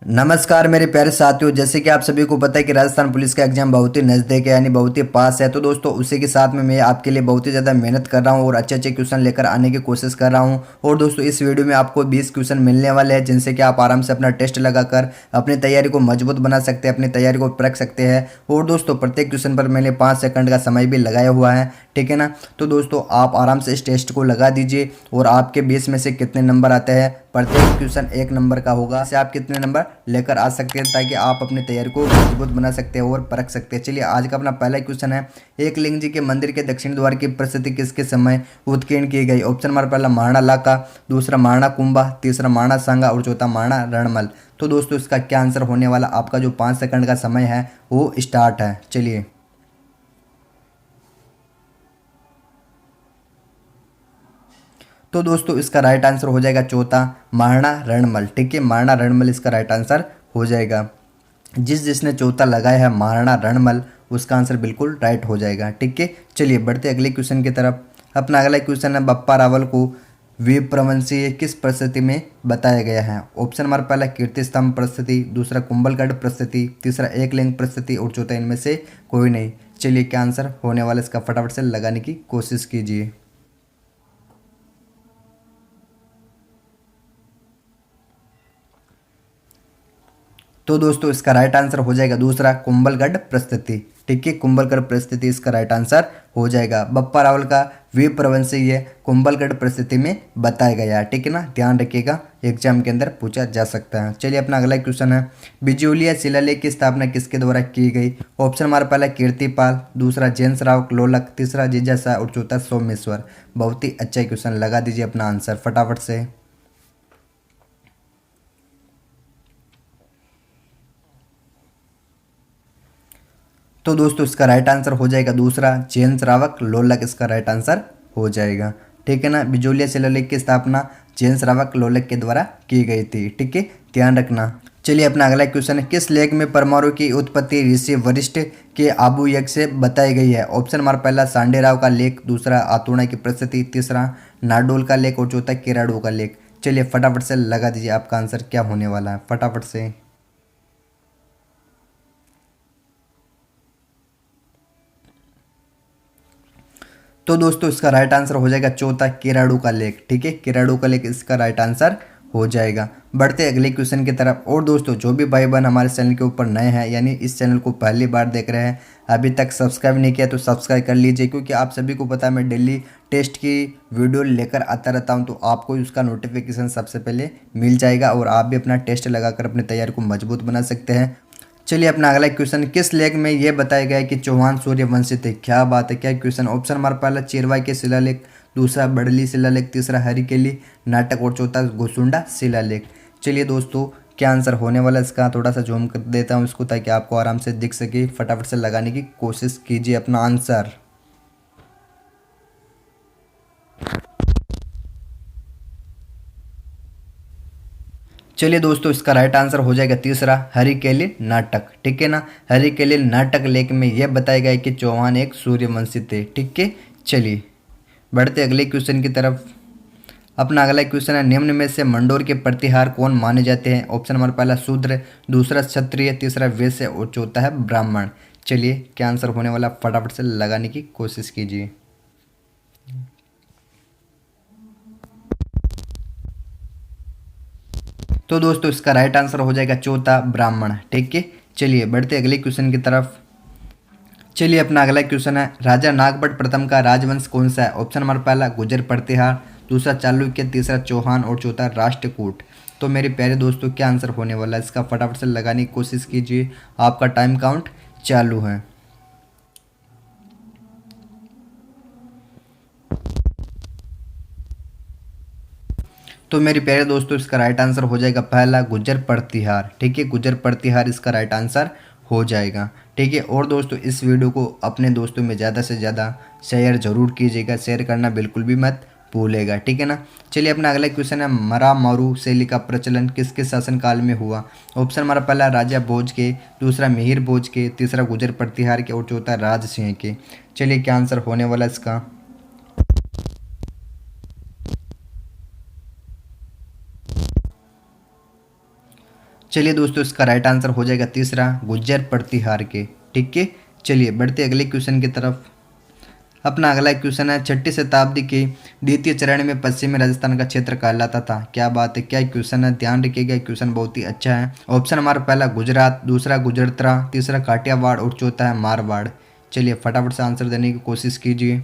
नमस्कार मेरे प्यारे साथियों। जैसे कि आप सभी को पता है कि राजस्थान पुलिस का एग्जाम बहुत ही नज़दीक है, यानी बहुत ही पास है। तो दोस्तों उसी के साथ में मैं आपके लिए बहुत ही ज़्यादा मेहनत कर रहा हूँ और अच्छे अच्छे क्वेश्चन लेकर आने की कोशिश कर रहा हूँ। और दोस्तों इस वीडियो में आपको 20 क्वेश्चन मिलने वाले हैं, जिनसे कि आप आराम से अपना टेस्ट लगाकर अपनी तैयारी को मजबूत बना सकते हैं, अपनी तैयारी को परख सकते हैं। और दोस्तों प्रत्येक क्वेश्चन पर मैंने 5 सेकंड का समय भी लगाया हुआ है, ठीक है ना। तो दोस्तों आप आराम से इस टेस्ट को लगा दीजिए और आपके 20 में से कितने नंबर आते हैं, प्रत्येक क्वेश्चन 1 नंबर का होगा, इससे आप कितने नंबर लेकर आ सकते हैं ताकि आप अपनी तैयारी को मजबूत बना सकते हैं और परख सकते हैं। चलिए आज का अपना पहला क्वेश्चन है, एक लिंग जी के मंदिर के दक्षिण द्वार की प्रसिद्धि किसके समय उत्कीर्ण की गई। ऑप्शन नंबर पहला महाराणा लाका, दूसरा महाराणा कुंभा, तीसरा महाराणा सांगा और चौथा महाराणा रणमल। तो दोस्तों इसका क्या आंसर होने वाला, आपका जो 5 सेकंड का समय है वो स्टार्ट है। चलिए तो दोस्तों इसका राइट आंसर हो जाएगा चौथा महाराणा रणमल, ठीक है। महाराणा रणमल इसका राइट आंसर हो जाएगा। जिसने चौथा लगाया है महाराणा रणमल, उसका आंसर बिल्कुल राइट हो जाएगा, ठीक है। चलिए बढ़ते अगले क्वेश्चन की तरफ। अपना अगला क्वेश्चन है, बप्पा रावल को विप्रवंशीय किस परिस्थिति में बताया गया है। ऑप्शन नंबर पहला कीर्ति स्तंभ परिस्थिति, दूसरा कुंभलगढ़ परिस्थिति, तीसरा एकलिंग परिस्थिति और चौथा इनमें से कोई नहीं। चलिए क्या आंसर होने वाला, इसका फटाफट से लगाने की कोशिश कीजिए। तो दोस्तों इसका राइट आंसर हो जाएगा दूसरा कुंभलगढ़ परिस्थिति, ठीक है। कुंभलगढ़ परिस्थिति इसका राइट आंसर हो जाएगा। बप्पा रावल का विप्रवंशीय कुंभलगढ़ परिस्थिति में बताया गया है, ठीक है ना। ध्यान रखिएगा, एग्जाम के अंदर पूछा जा सकता है। चलिए अपना अगला क्वेश्चन है, बिजोलिया शिलालेख की स्थापना किसके द्वारा की गई। ऑप्शन हमारा पहला कीर्तिपाल, दूसरा जैनसराव लोलक, तीसरा जिज्ञासा और चौथा सोमेश्वर। बहुत ही अच्छा क्वेश्चन, लगा दीजिए अपना आंसर फटाफट से। तो दोस्तों इसका राइट आंसर हो जाएगा दूसरा जैन श्रावक लोलक, इसका राइट आंसर हो जाएगा, ठीक है ना। बिजोलिया शिलालेख की स्थापना जैन श्रावक लोलक के द्वारा की गई थी, ठीक है, ध्यान रखना। चलिए अपना अगला क्वेश्चन है, किस लेख में परमाणु की उत्पत्ति ऋषि वरिष्ठ के आबू यज्ञ से बताई गई है। ऑप्शन हमारा पहला सांडेराव का लेख, दूसरा आतुर्णा की प्रस्तुति, तीसरा नाडोल का लेख और चौथा किराडू का लेख। चलिए फटाफट से लगा दीजिए, आपका आंसर क्या होने वाला है फटाफट से। तो दोस्तों इसका राइट आंसर हो जाएगा चौथा किराडू का लेख, ठीक है। किराडू का लेख इसका राइट आंसर हो जाएगा। बढ़ते अगले क्वेश्चन की तरफ। और दोस्तों जो भी भाई बहन हमारे चैनल के ऊपर नए हैं, यानी इस चैनल को पहली बार देख रहे हैं, अभी तक सब्सक्राइब नहीं किया तो सब्सक्राइब कर लीजिए, क्योंकि आप सभी को पता है मैं डेली टेस्ट की वीडियो लेकर आता रहता हूं, तो आपको उसका नोटिफिकेशन सबसे पहले मिल जाएगा और आप भी अपना टेस्ट लगाकर अपनी तैयारी को मजबूत बना सकते हैं। चलिए अपना अगला क्वेश्चन, किस लेख में यह बताया गया है कि चौहान सूर्यवंशी थे। क्या बात है, क्या क्वेश्चन। ऑप्शन हमारा पहला चिरवाई के शिलालेख, दूसरा बड़ली शिलालेख, तीसरा हरिकेली नाटक और चौथा गोसुंडा शिलालेख। चलिए दोस्तों क्या आंसर होने वाला इसका, थोड़ा सा जूम कर देता हूँ इसको ताकि आपको आराम से दिख सके। फटाफट से लगाने की कोशिश कीजिए अपना आंसर। चलिए दोस्तों इसका राइट आंसर हो जाएगा तीसरा हरिकेली नाटक, ठीक है ना। हरिकेली नाटक लेख में यह बताया गया है कि चौहान एक सूर्यवंशी थे, ठीक है। चलिए बढ़ते अगले क्वेश्चन की तरफ। अपना अगला क्वेश्चन है, निम्न में से मंडोर के प्रतिहार कौन माने जाते हैं। ऑप्शन नंबर पहला शूद्र, दूसरा क्षत्रिय, तीसरा वैश्य और चौथा है ब्राह्मण। चलिए क्या आंसर होने वाला, फटाफट से लगाने की कोशिश कीजिए। तो दोस्तों इसका राइट आंसर हो जाएगा चौथा ब्राह्मण, ठीक है। चलिए बढ़ते अगले क्वेश्चन की तरफ। चलिए अपना अगला क्वेश्चन है, राजा नागभट्ट प्रथम का राजवंश कौन सा है। ऑप्शन नंबर पहला गुर्जर प्रतिहार, दूसरा चालुक्य, तीसरा चौहान और चौथा राष्ट्रकूट। तो मेरे प्यारे दोस्तों क्या आंसर होने वाला है इसका, फटाफट से लगाने की कोशिश कीजिए, आपका टाइम काउंट चालू है। तो मेरे प्यारे दोस्तों इसका राइट आंसर हो जाएगा पहला गुर्जर प्रतिहार, ठीक है। गुर्जर प्रतिहार इसका राइट आंसर हो जाएगा, ठीक है। और दोस्तों इस वीडियो को अपने दोस्तों में ज़्यादा से ज़्यादा शेयर जरूर कीजिएगा, शेयर करना बिल्कुल भी मत भूलेगा, ठीक है ना। चलिए अपना अगला क्वेश्चन है, मरा मारू शैली का प्रचलन किसके शासनकाल में हुआ। ऑप्शन हमारा पहला राजा भोज के, दूसरा मिहिर भोज के, तीसरा गुर्जर प्रतिहार के और चौथा राज सिंह के। चलिए क्या आंसर होने वाला इसका। चलिए दोस्तों, इसका राइट आंसर हो जाएगा तीसरा, गुज्जर प्रतिहार के। ठीक है, चलिए बढ़ते अगले क्वेश्चन की तरफ। अपना अगला क्वेश्चन है, 6ठी शताब्दी के द्वितीय चरण में पश्चिमी राजस्थान का क्षेत्र कहलाता था, क्या बात है, क्या क्वेश्चन है, ध्यान रखिएगा, क्वेश्चन बहुत ही अच्छा है। ऑप्शन हमारा पहला गुजरात, दूसरा गुजरातरा, तीसरा काठियावाड़ और चौथा है मारवाड़। चलिए फटाफट से आंसर देने की कोशिश कीजिए।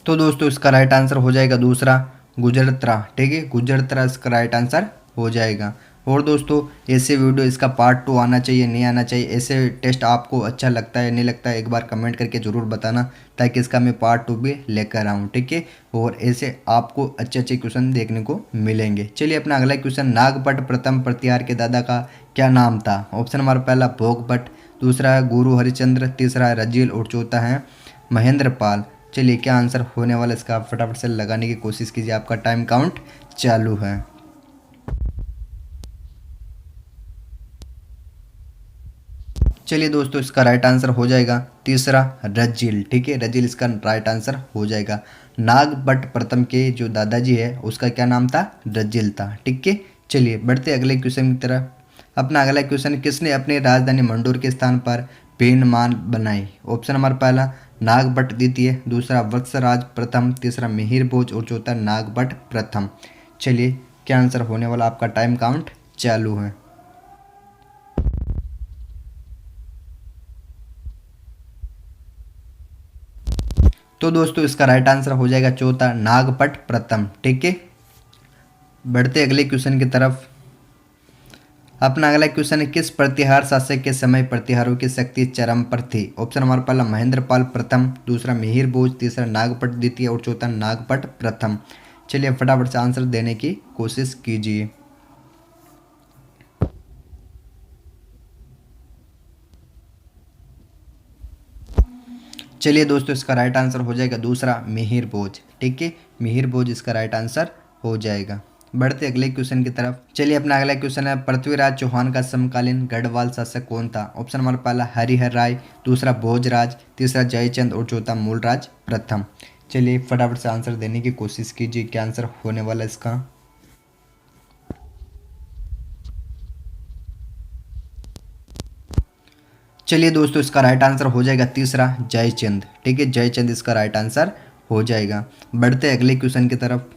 तो दोस्तों, इसका राइट आंसर हो जाएगा दूसरा, गुजरातरा। ठीक है, गुजरातरा इसका राइट आंसर हो जाएगा। और दोस्तों, ऐसे वीडियो इसका पार्ट 2 आना चाहिए, नहीं आना चाहिए, ऐसे टेस्ट आपको अच्छा लगता है नहीं लगता है, एक बार कमेंट करके ज़रूर बताना, ताकि इसका मैं पार्ट 2 भी लेकर आऊँ। ठीक है, और ऐसे आपको अच्छे अच्छे क्वेश्चन देखने को मिलेंगे। चलिए अपना अगला क्वेश्चन, नागभट्ट प्रथम प्रतिहार के दादा का क्या नाम था? ऑप्शन हमारा पहला भोगभट्ट, दूसरा है गुरु हरिश्चंद्र, तीसरा है रजील और चौथा है महेंद्र पाल। चलिए क्या आंसर होने वाला इसका, फटाफट से लगाने की कोशिश कीजिए, आपका टाइम काउंट चालू है। चलिए दोस्तों, इसका राइट आंसर हो जाएगा तीसरा, रजील। ठीक है, रजील इसका राइट आंसर हो जाएगा। नागभट्ट प्रथम के जो दादाजी है उसका क्या नाम था? रजील था। ठीक है, चलिए बढ़ते अगले क्वेश्चन की तरफ। अपना अगला क्वेश्चन, किसने अपनी राजधानी मंडोर के स्थान पर बेनमान बनाई? ऑप्शन हमारा पहला नागभट्ट द्वितीय, दूसरा वत्सराज प्रथम, तीसरा मिहिर भोज और चौथा नागभट्ट प्रथम। चलिए क्या आंसर होने वाला, आपका टाइम काउंट चालू है। तो दोस्तों, इसका राइट आंसर हो जाएगा चौथा, नागभट्ट प्रथम। ठीक है, बढ़ते अगले क्वेश्चन की तरफ। अपना अगला क्वेश्चन है, किस प्रतिहार शासक के समय प्रतिहारों की शक्ति चरम पर थी? ऑप्शन हमारा पहला महेंद्र पाल प्रथम, दूसरा मिहिर भोज, तीसरा नागभट्ट द्वितीय और चौथा नागभट्ट प्रथम। चलिए फटाफट से आंसर देने की कोशिश कीजिए। चलिए दोस्तों, इसका राइट आंसर हो जाएगा दूसरा, मिहिर भोज। ठीक है, मिहिर भोज इसका राइट आंसर हो जाएगा। बढ़ते अगले क्वेश्चन की तरफ। चलिए अपना अगला क्वेश्चन है, पृथ्वीराज चौहान का समकालीन गढ़वाल शासक कौन था? ऑप्शन हमारा पहला हरिहर राय, दूसरा भोजराज, तीसरा जयचंद और चौथा मूलराज प्रथम। चलिए फटाफट से आंसर देने की कोशिश कीजिए, क्या आंसर होने वाला इसका। चलिए दोस्तों, इसका राइट आंसर हो जाएगा तीसरा, जयचंद। ठीक है, जयचंद इसका राइट आंसर हो जाएगा। बढ़ते अगले क्वेश्चन की तरफ।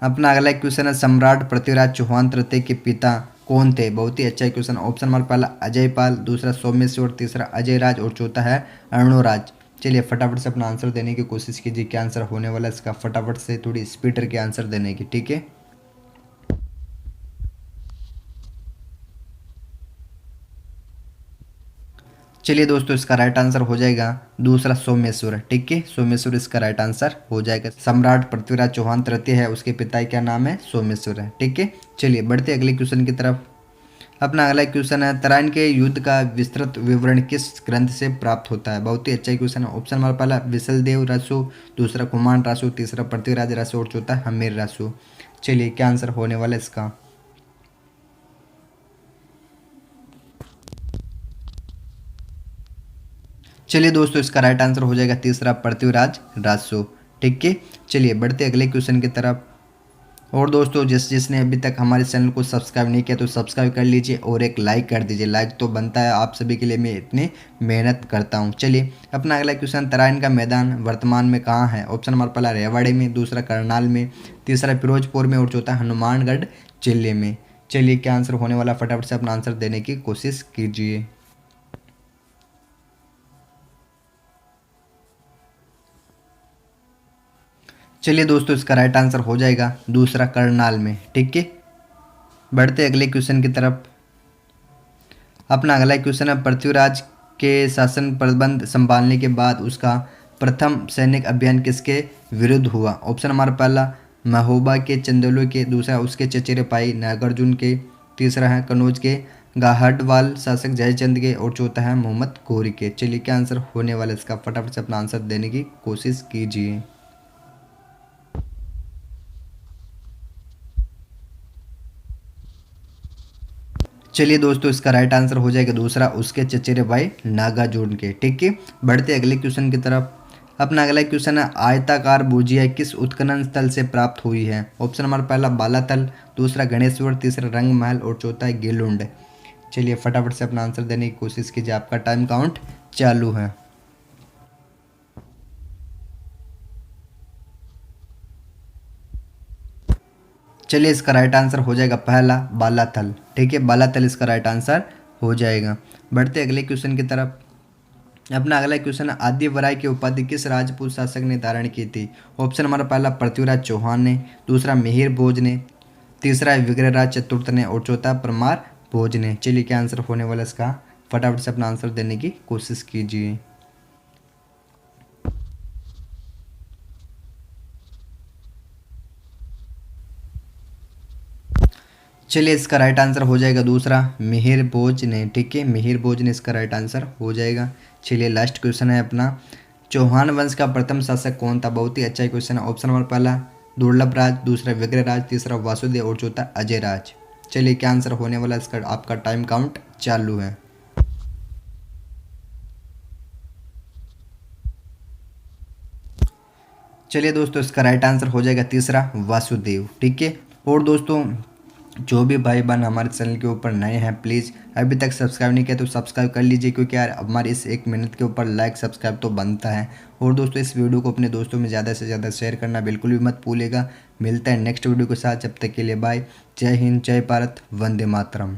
अपना अगला क्वेश्चन है, सम्राट पृथ्वीराज चौहान तृतीय के पिता कौन थे? बहुत ही अच्छा क्वेश्चन। ऑप्शन हमारा पहला अजय पाल, दूसरा सोमेश्वर, तीसरा अजय राज और चौथा है अरुणोराज। चलिए फटाफट से अपना आंसर देने की कोशिश कीजिए, क्या आंसर होने वाला इसका, फटाफट से थोड़ी स्पीड करके आंसर देने की। ठीक है, चलिए दोस्तों, इसका राइट आंसर हो जाएगा दूसरा, सोमेश्वर। ठीक है, सोमेश्वर इसका राइट आंसर हो जाएगा। सम्राट पृथ्वीराज चौहान तृतीय है, उसके पिता क्या नाम है? सोमेश्वर है। ठीक है, चलिए बढ़ते अगले क्वेश्चन की तरफ। अपना अगला क्वेश्चन है, तराइन के युद्ध का विस्तृत विवरण किस ग्रंथ से प्राप्त होता है? बहुत ही अच्छा क्वेश्चन है। ऑप्शन हमारा पहला विशलदेव रासु, दूसरा कुमार रासु, तीसरा पृथ्वीराज रासु और चौथा हमीर रासु। चलिए क्या आंसर होने वाला इसका। चलिए दोस्तों, इसका राइट आंसर हो जाएगा तीसरा, पृथ्वीराज रासु। ठीक है, चलिए बढ़ते अगले क्वेश्चन की तरफ। और दोस्तों, जिसने अभी तक हमारे चैनल को सब्सक्राइब नहीं किया तो सब्सक्राइब कर लीजिए और एक लाइक कर दीजिए। लाइक तो बनता है आप सभी के लिए, मैं इतनी मेहनत करता हूँ। चलिए अपना अगला क्वेश्चन, तराइन का मैदान वर्तमान में कहाँ है? ऑप्शन हमारा पहला रेवाड़ी में, दूसरा करनाल में, तीसरा फिरोजपुर में और चौथा हनुमानगढ़ जिले में। चलिए क्या आंसर होने वाला, फटाफट से अपना आंसर देने की कोशिश कीजिए। चलिए दोस्तों, इसका राइट आंसर हो जाएगा दूसरा, करनाल में। ठीक है, बढ़ते अगले क्वेश्चन की तरफ। अपना अगला क्वेश्चन है, पृथ्वीराज के शासन प्रबंध संभालने के बाद उसका प्रथम सैनिक अभियान किसके विरुद्ध हुआ? ऑप्शन हमारा पहला महोबा के चंदेलों के, दूसरा उसके चचेरे भाई नागार्जुन के, तीसरा है कनौज के गाहडवाल शासक जयचंद के और चौथा है मोहम्मद घोरी के। चलिए क्या आंसर होने वाला इसका, फटाफट से अपना आंसर देने की कोशिश कीजिए। चलिए दोस्तों, इसका राइट आंसर हो जाएगा दूसरा, उसके चचेरे भाई नागार्जुन के। ठीक है, बढ़ते अगले क्वेश्चन की तरफ। अपना अगला क्वेश्चन है, आयताकार भुजिया किस उत्खनन स्थल से प्राप्त हुई है? ऑप्शन नंबर पहला बालातल, दूसरा गणेश्वर, तीसरा रंग महल और चौथा है गेलुंड। चलिए फटाफट से अपना आंसर देने की कोशिश कीजिए, आपका टाइम काउंट चालू है। चलिए इसका राइट आंसर हो जाएगा पहला बालाथल। ठीक है, बालाथल इसका राइट आंसर हो जाएगा। बढ़ते अगले क्वेश्चन की तरफ। अपना अगला क्वेश्चन है, आदिवराय की उपाधि किस राजपूत शासक ने धारण की थी? ऑप्शन नंबर पहला पृथ्वीराज चौहान ने, दूसरा मिहिर भोज ने, तीसरा है विग्रहराज चतुर्थ ने और चौथा परमार भोज ने। चलिए क्या आंसर होने वाला इसका, फटाफट से अपना आंसर देने की कोशिश कीजिए। चलिए इसका राइट आंसर हो जाएगा दूसरा मिहिर भोज ने। ठीक है, मिहिर भोज ने इसका राइट आंसर हो जाएगा। चलिए लास्ट क्वेश्चन है अपना, चौहान वंश का प्रथम शासक कौन था? बहुत ही अच्छा क्वेश्चन है। ऑप्शन नंबर पहला दुर्लभ राज, दूसरा विग्रहराज, तीसरा वासुदेव और चौथा अजय राज। चलिए क्या आंसर होने वाला इसका, आपका टाइम काउंट चालू है। चलिए दोस्तों इसका राइट आंसर हो जाएगा तीसरा वासुदेव। ठीक है, और दोस्तों जो भी भाई बहन हमारे चैनल के ऊपर नए हैं, प्लीज़ अभी तक सब्सक्राइब नहीं किया तो सब्सक्राइब कर लीजिए, क्योंकि यार हमारे इस 1 मिनट के ऊपर लाइक सब्सक्राइब तो बनता है। और दोस्तों इस वीडियो को अपने दोस्तों में ज़्यादा से ज़्यादा शेयर करना बिल्कुल भी मत भूलिएगा। मिलता है नेक्स्ट वीडियो के साथ, जब तक के लिए बाय। जय हिंद, जय भारत, वंदे मातरम।